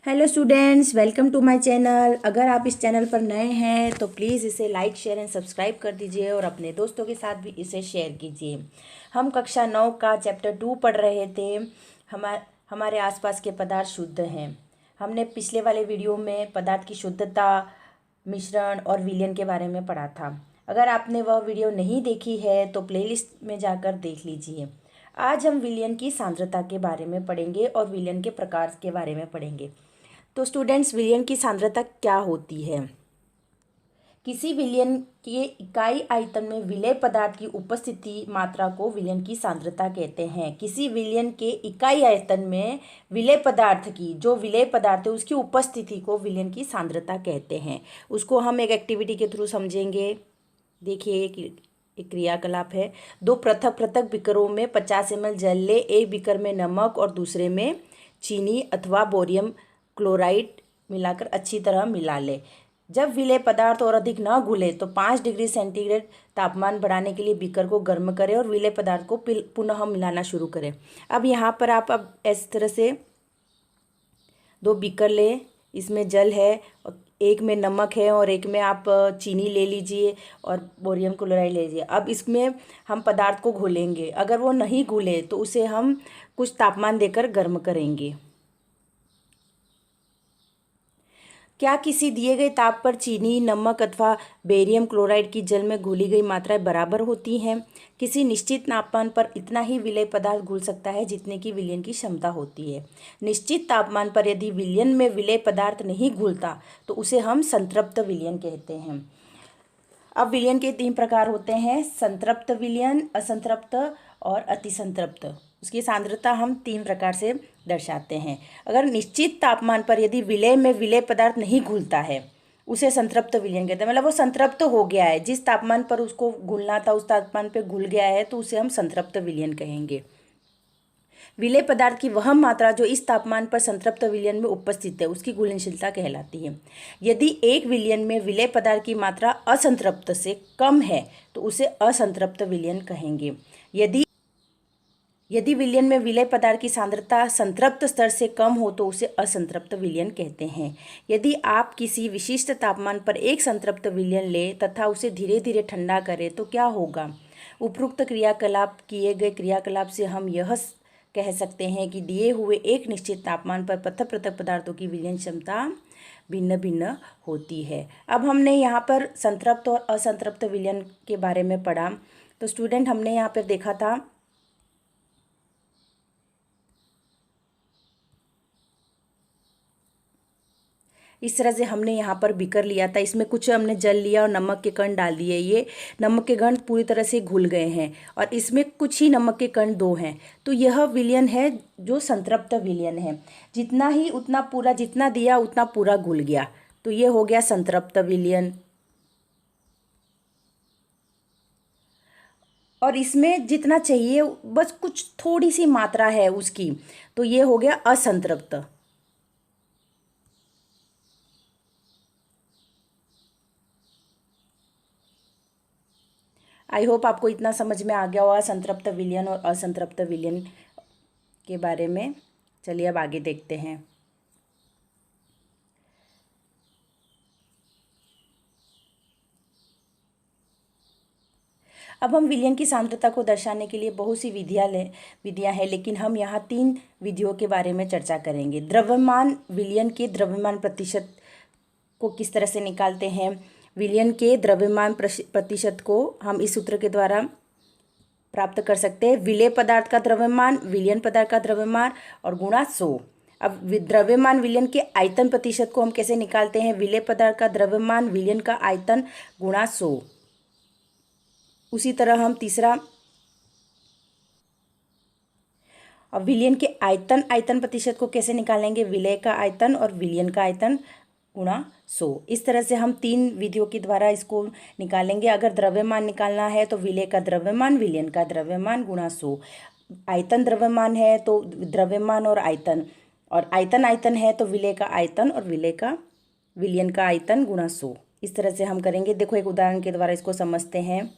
Hello students, welcome to my channel. अगर आप इस चैनल पर नए हैं तो प्लीज़ इसे लाइक शेयर एंड सब्सक्राइब कर दीजिए और अपने दोस्तों के साथ भी इसे शेयर कीजिए। हम कक्षा 9 का चैप्टर 2 पढ़ रहे थे। हमारे आसपास के पदार्थ शुद्ध हैं। हमने पिछले वाले वीडियो में पदार्थ की शुद्धता, मिश्रण और विलयन के बारे में पढ़ा था। अगर आपने वह वीडियो नहीं देखी है तो प्लेलिस्ट में जाकर देख लीजिए। आज हम विलयन की सांद्रता के बारे में पढ़ेंगे और विलयन के प्रकार के बारे में पढ़ेंगे। तो स्टूडेंट्स, विलयन की सांद्रता क्या होती है? किसी विलयन के इकाई आयतन में विलेय पदार्थ की उपस्थिति मात्रा को विलयन की सांद्रता कहते हैं। किसी विलयन के इकाई आयतन में विलेय पदार्थ की, जो विलेय पदार्थ है उसकी उपस्थिति को विलयन की सांद्रता कहते हैं। उसको हम एक एक्टिविटी के थ्रू समझेंगे। देखिए, एक क्रियाकलाप है। दो पृथक पृथक बीकरों में 50 ml जल ले। एक बीकर में नमक और दूसरे में चीनी अथवा बोरियम क्लोराइड मिलाकर अच्छी तरह मिला ले। जब विलेय पदार्थ और अधिक न घुले तो 5 डिग्री सेंटीग्रेड तापमान बढ़ाने के लिए बीकर को गर्म करें और विलेय पदार्थ को पुनः मिलाना शुरू करें। अब यहाँ पर आप इस तरह से दो बीकर लें, इसमें जल है और एक में नमक है और एक में आप चीनी ले लीजिए और बोरियम क्लोराइड ले लीजिए। अब इसमें हम पदार्थ को घोलेंगे। अगर वो नहीं घुले तो उसे हम कुछ तापमान देकर गर्म करेंगे। क्या किसी दिए गए ताप पर चीनी, नमक अथवा बेरियम क्लोराइड की जल में घुली गई मात्राएं बराबर होती हैं? किसी निश्चित तापमान पर इतना ही विलेय पदार्थ घुल सकता है जितने की विलयन की क्षमता होती है। निश्चित तापमान पर यदि विलयन में विलेय पदार्थ नहीं घुलता तो उसे हम संतृप्त विलयन कहते हैं। अब विलयन के 3 प्रकार होते हैं: संतृप्त विलयन, असंतृप्त और अतिसंतृप्त। उसकी सांद्रता हम 3 प्रकार से दर्शाते हैं। अगर निश्चित तापमान पर यदि विलेय में विलेय पदार्थ नहीं घुलता है उसे संतृप्त विलयन कहते हैं। मतलब वो संतृप्त हो गया है, जिस तापमान पर उसको घुलना था उस तापमान पर घुल गया है तो उसे हम संतृप्त विलयन कहेंगे। विलेय पदार्थ की वह मात्रा जो इस तापमान पर संतृप्त विलयन में उपस्थित है उसकी घुलनशीलता कहलाती है। यदि एक विलयन में विलेय पदार्थ की मात्रा असंतृप्त से कम है तो उसे असंतृप्त विलयन कहेंगे। यदि विलयन में विलेय पदार्थ की सांद्रता संतृप्त स्तर से कम हो तो उसे असंतृप्त विलयन कहते हैं। यदि आप किसी विशिष्ट तापमान पर एक संतृप्त विलयन लें तथा उसे धीरे धीरे ठंडा करें तो क्या होगा? उपरोक्त क्रियाकलाप किए गए क्रियाकलाप से हम यह कह सकते हैं कि दिए हुए एक निश्चित तापमान पर पृथक पृथक पदार्थों की विलयन क्षमता भिन्न भिन्न होती है। अब हमने यहाँ पर संतृप्त और असंतृप्त विलयन के बारे में पढ़ा। तो स्टूडेंट, हमने यहाँ पर देखा था इस तरह से हमने यहाँ पर बीकर लिया था, इसमें कुछ हमने जल लिया और नमक के कण डाल दिए। ये नमक के कण पूरी तरह से घुल गए हैं और इसमें कुछ ही नमक के कण 2 हैं। तो यह विलयन है जो संतृप्त विलयन है। जितना ही उतना पूरा, जितना दिया उतना पूरा घुल गया, तो ये हो गया संतृप्त विलयन। और इसमें जितना चाहिए बस कुछ थोड़ी सी मात्रा है उसकी, तो ये हो गया असंतृप्त। आई होप आपको इतना समझ में आ गया होगा संतृप्त विलयन और असंतृप्त विलयन के बारे में। चलिए अब आगे देखते हैं। अब हम विलयन की सांद्रता को दर्शाने के लिए बहुत सी विधियां हैं, लेकिन हम यहाँ 3 विधियों के बारे में चर्चा करेंगे। द्रव्यमान विलयन के द्रव्यमान प्रतिशत को किस तरह से निकालते हैं? विलयन के द्रव्यमान प्रतिशत को हम इस सूत्र के द्वारा प्राप्त कर सकते हैं: विलेय पदार्थ का द्रव्यमान, विलयन पदार्थ का द्रव्यमान और गुणा 100। अब द्रव्यमान विलयन के आयतन प्रतिशत को हम कैसे निकालते हैं? विलेय पदार्थ का द्रव्यमान, विलयन का आयतन गुणा 100। उसी तरह हम तीसरा, अब विलयन के आयतन प्रतिशत को कैसे निकालेंगे? विलेय का आयतन और विलयन का आयतन गुणा 100। इस तरह से हम 3 विधियों के द्वारा इसको निकालेंगे। अगर द्रव्यमान निकालना है तो विलेय का द्रव्यमान, विलयन का द्रव्यमान गुणा 100। आयतन द्रव्यमान है तो द्रव्यमान और आयतन है तो विलेय का आयतन और विलयन का आयतन गुणा 100। इस तरह से हम करेंगे। देखो, एक उदाहरण के द्वारा इसको समझते हैं।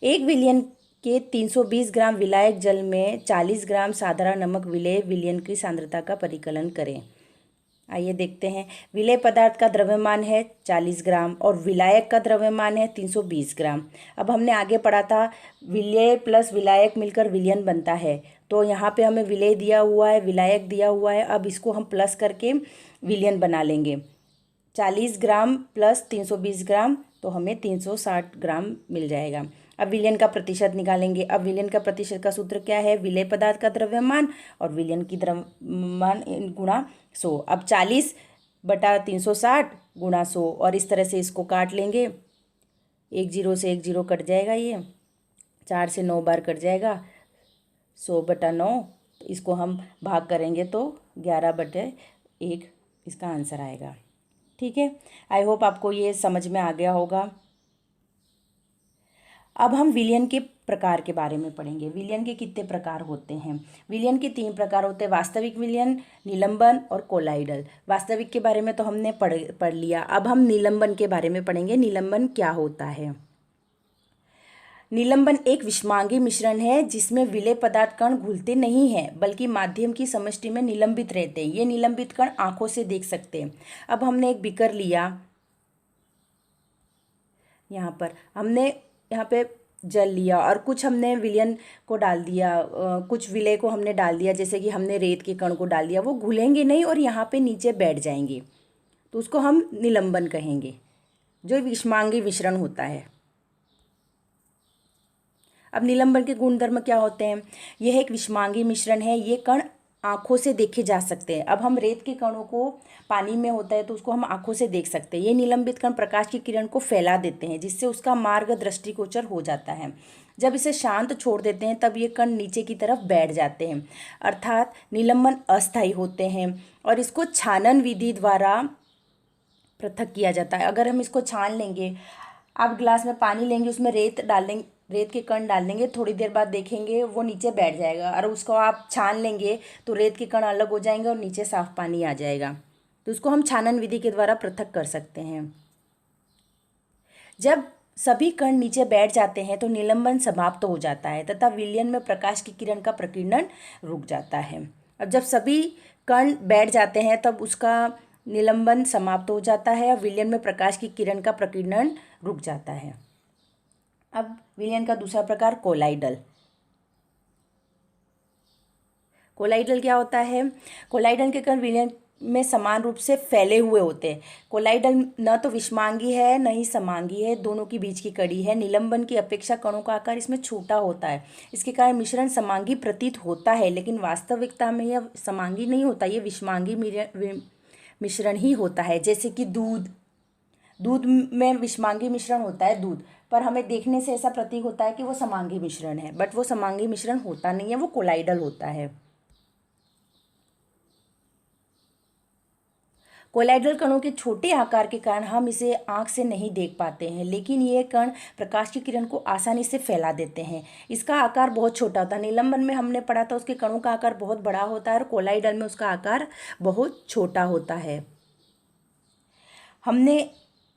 एक विलयन कि 320 ग्राम विलायक जल में 40 ग्राम साधारण नमक विलेय विलयन की सांद्रता का परिकलन करें। आइए देखते हैं। विलेय पदार्थ का द्रव्यमान है 40 ग्राम और विलायक का द्रव्यमान है 320 ग्राम। अब हमने आगे पढ़ा था विलेय प्लस विलायक मिलकर विलयन बनता है, तो यहाँ पे हमें विलेय दिया हुआ है, विलायक दिया हुआ है। अब इसको हम प्लस करके विलयन बना लेंगे। 40 ग्राम प्लस 320 ग्राम तो हमें 360 ग्राम मिल जाएगा। अब विलयन का प्रतिशत निकालेंगे। अब विलयन का प्रतिशत का सूत्र क्या है? विलेय पदार्थ का द्रव्यमान और विलयन की द्रव्यमान गुणा 100। अब 40/360 गुणा 100 और इस तरह से इसको काट लेंगे। 1 0 से 1 0 कट जाएगा, ये 4 से 9 बार कट जाएगा। 100/9 इसको हम भाग करेंगे तो 11/1 इसका आंसर आएगा। ठीक है, आई होप आपको ये समझ में आ गया होगा। अब हम विलयन के प्रकार के बारे में पढ़ेंगे। विलयन के कितने प्रकार होते हैं? विलयन के 3 प्रकार होते हैं, वास्तविक विलयन, निलंबन और कोलाइडल। वास्तविक के बारे में तो हमने पढ़ लिया। अब हम निलंबन के बारे में पढ़ेंगे। निलंबन क्या होता है? निलंबन एक विषमांगी मिश्रण है जिसमें विलेय पदार्थ कण घुलते नहीं हैं बल्कि माध्यम की समष्टि में निलंबित रहते हैं। ये निलंबित कण आंखों से देख सकते हैं। अब हमने एक बीकर लिया, यहाँ पर हमने यहाँ पे जल लिया और कुछ हमने विलयन को डाल दिया, कुछ विलेय को हमने डाल दिया, जैसे कि हमने रेत के कण को डाल दिया। वो घुलेंगे नहीं और यहाँ पे नीचे बैठ जाएंगे, तो उसको हम निलंबन कहेंगे, जो विषमांगी मिश्रण होता है। अब निलंबन के गुणधर्म क्या होते हैं? यह एक विषमांगी मिश्रण है। ये कण आंखों से देखे जा सकते हैं। अब हम रेत के कणों को, पानी में होता है तो उसको हम आंखों से देख सकते हैं। ये निलंबित कण प्रकाश की किरण को फैला देते हैं जिससे उसका मार्ग दृष्टिगोचर हो जाता है। जब इसे शांत छोड़ देते हैं तब ये कण नीचे की तरफ बैठ जाते हैं, अर्थात निलंबन अस्थायी होते हैं और इसको छानन विधि द्वारा पृथक किया जाता है। अगर हम इसको छान लेंगे, आप गिलास में पानी लेंगे, उसमें रेत डाल देंगे, रेत के कण डाल देंगे, थोड़ी देर बाद देखेंगे वो नीचे बैठ जाएगा। और उसको आप छान लेंगे तो रेत के कण अलग हो जाएंगे और नीचे साफ पानी आ जाएगा। तो उसको हम छानन विधि के द्वारा पृथक कर सकते हैं। जब सभी कण नीचे बैठ जाते हैं तो निलंबन समाप्त हो जाता है तथा विलयन में प्रकाश की किरण का प्रकीर्णन रुक जाता है। अब जब सभी कण बैठ जाते हैं तब उसका निलंबन समाप्त हो जाता है और विलयन में प्रकाश की किरण का प्रकीर्णन रुक जाता है। अब विलयन का दूसरा प्रकार कोलाइडल। कोलाइडल क्या होता है? कोलाइडल के कण विलयन में समान रूप से फैले हुए होते हैं। कोलाइडल न तो विषमांगी है न ही समांगी है, दोनों के बीच की कड़ी है। निलंबन की अपेक्षा कणों का आकार इसमें छोटा होता है। इसके कारण मिश्रण समांगी प्रतीत होता है, लेकिन वास्तविकता में यह समांगी नहीं होता, ये विषमांगी मिश्रण ही होता है। जैसे कि दूध में विषमांगी मिश्रण होता है, दूध, पर हमें देखने से ऐसा प्रतीक होता है कि वो समांगी मिश्रण है, बट वो समांगी मिश्रण होता नहीं है, वो कोलाइडल होता है। कोलाइडल कणों के छोटे आकार के कारण हम इसे आंख से नहीं देख पाते हैं, लेकिन ये कण प्रकाश की किरण को आसानी से फैला देते हैं। इसका आकार बहुत छोटा होता है। निलंबन में हमने पढ़ा था उसके कणों का आकार बहुत बड़ा होता है और कोलाइडल में उसका आकार बहुत छोटा होता है। हमने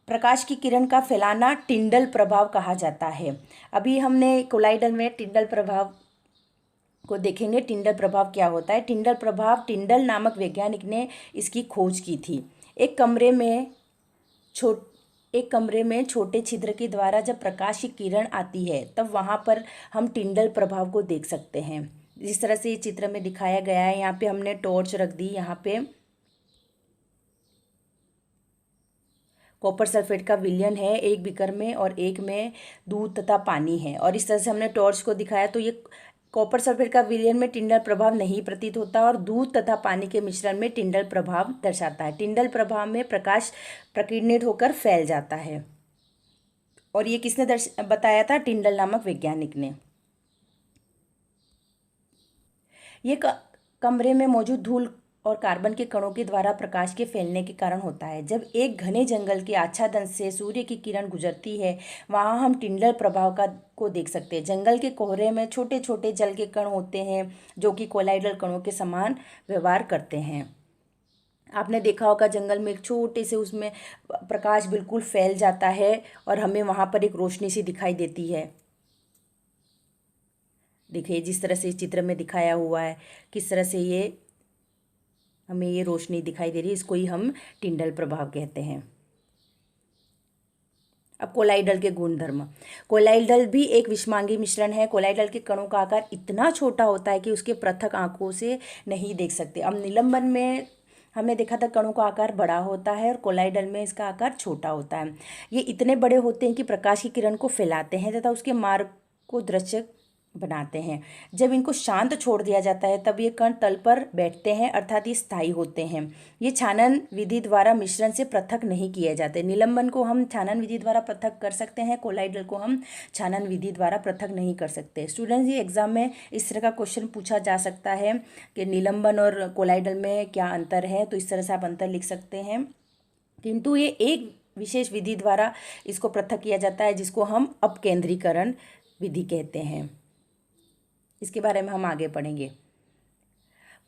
प्रकाश की किरण का फैलाना टिंडल प्रभाव कहा जाता है। अभी हमने कोलाइडल में टिंडल प्रभाव को देखेंगे। टिंडल प्रभाव क्या होता है? टिंडल प्रभाव, टिंडल नामक वैज्ञानिक ने इसकी खोज की थी। एक कमरे में छोटे छिद्र के द्वारा जब प्रकाश की किरण आती है तब वहाँ पर हम टिंडल प्रभाव को देख सकते हैं। जिस तरह से ये चित्र में दिखाया गया है, यहाँ पे हमने टॉर्च रख दी, यहाँ पे कॉपर सल्फेट का विलयन है एक बीकर में और एक में दूध तथा पानी है, और इस तरह से हमने टॉर्च को दिखाया। तो ये कॉपर सल्फेट का विलयन में टिंडल प्रभाव नहीं प्रतीत होता और दूध तथा पानी के मिश्रण में टिंडल प्रभाव दर्शाता है। टिंडल प्रभाव में प्रकाश प्रकीर्णित होकर फैल जाता है, और ये किसने बताया था? टिंडल नामक वैज्ञानिक ने। ये कमरे में मौजूद धूल और कार्बन के कणों के द्वारा प्रकाश के फैलने के कारण होता है। जब एक घने जंगल के आच्छादन से सूर्य की किरण गुजरती है, वहाँ हम टिंडल प्रभाव को देख सकते हैं। जंगल के कोहरे में छोटे छोटे जल के कण होते हैं जो कि कोलाइडल कणों के समान व्यवहार करते हैं। आपने देखा होगा जंगल में एक छोटे से उसमें प्रकाश बिल्कुल फैल जाता है और हमें वहाँ पर एक रोशनी सी दिखाई देती है। देखिए जिस तरह से इस चित्र में दिखाया हुआ है, किस तरह से ये हमें ये रोशनी दिखाई दे रही है, इसको ही हम टिंडल प्रभाव कहते हैं। अब कोलाइडल के गुणधर्म। कोलाइडल भी एक विषमांगी मिश्रण है। कोलाइडल के कणों का आकार इतना छोटा होता है कि उसके पृथक आंखों से नहीं देख सकते। अब निलंबन में हमने देखा था कणों का आकार बड़ा होता है और कोलाइडल में इसका आकार छोटा होता है। ये इतने बड़े होते हैं कि प्रकाश की किरण को फैलाते हैं तथा उसके मार्ग को दृश्य बनाते हैं। जब इनको शांत छोड़ दिया जाता है तब ये कण तल पर बैठते हैं, अर्थात ये स्थायी होते हैं। ये छानन विधि द्वारा मिश्रण से पृथक नहीं किए जाते। निलंबन को हम छानन विधि द्वारा पृथक कर सकते हैं, कोलाइडल को हम छानन विधि द्वारा पृथक नहीं कर सकते। स्टूडेंट्स, ये एग्जाम में इस तरह का क्वेश्चन पूछा जा सकता है कि निलंबन और कोलाइडल में क्या अंतर है, तो इस तरह से आप अंतर लिख सकते हैं। किंतु ये एक विशेष विधि द्वारा इसको पृथक किया जाता है जिसको हम अपकेंद्रीकरण विधि कहते हैं। इसके बारे में हम आगे पढ़ेंगे।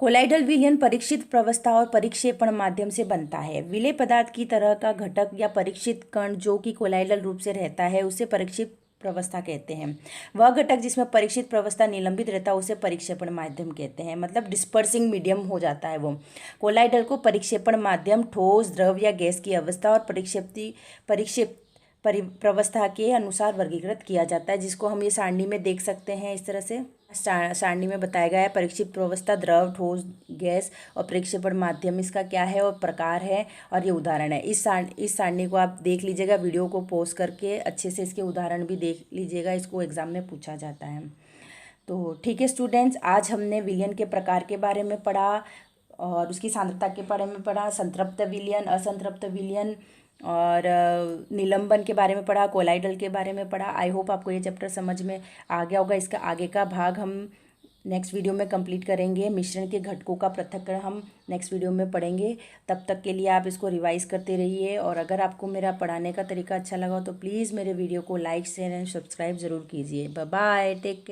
कोलाइडल विलयन परीक्षित प्रवस्था और परिक्षेपण माध्यम से बनता है। विलेय पदार्थ की तरह का घटक या परीक्षित कण जो कि कोलाइडल रूप से रहता है उसे परीक्षित प्रवस्था कहते हैं। वह घटक जिसमें परीक्षित प्रवस्था निलंबित रहता है उसे परिक्षेपण माध्यम कहते हैं। मतलब डिस्पर्सिंग मीडियम हो जाता है वो। कोलाइडल को परिक्षेपण माध्यम, ठोस, द्रव या गैस की अवस्था और परिक्षेप प्रवस्था के अनुसार वर्गीकृत किया जाता है, जिसको हम ये सारणी में देख सकते हैं। इस तरह से सारणी में बताया गया है परीक्षित प्रवस्था, द्रव, ठोस, गैस और प्रक्षेपण माध्यम इसका क्या है और प्रकार है और ये उदाहरण है। इस सारणी को आप देख लीजिएगा, वीडियो को पॉज करके अच्छे से इसके उदाहरण भी देख लीजिएगा, इसको एग्जाम में पूछा जाता है। तो ठीक है स्टूडेंट्स, आज हमने विलयन के प्रकार के बारे में पढ़ा और उसकी सांद्रता के बारे में पढ़ा, संतृप्त विलयन, असंतृप्त विलयन और निलंबन के बारे में पढ़ा, कोलाइडल के बारे में पढ़ा। आई होप आपको ये चैप्टर समझ में आ गया होगा। इसका आगे का भाग हम नेक्स्ट वीडियो में कंप्लीट करेंगे। मिश्रण के घटकों का पृथक्करण हम नेक्स्ट वीडियो में पढ़ेंगे। तब तक के लिए आप इसको रिवाइज करते रहिए और अगर आपको मेरा पढ़ाने का तरीका अच्छा लगा तो प्लीज़ मेरे वीडियो को लाइक, शेयर एंड सब्सक्राइब ज़रूर कीजिए। Bye bye, take care.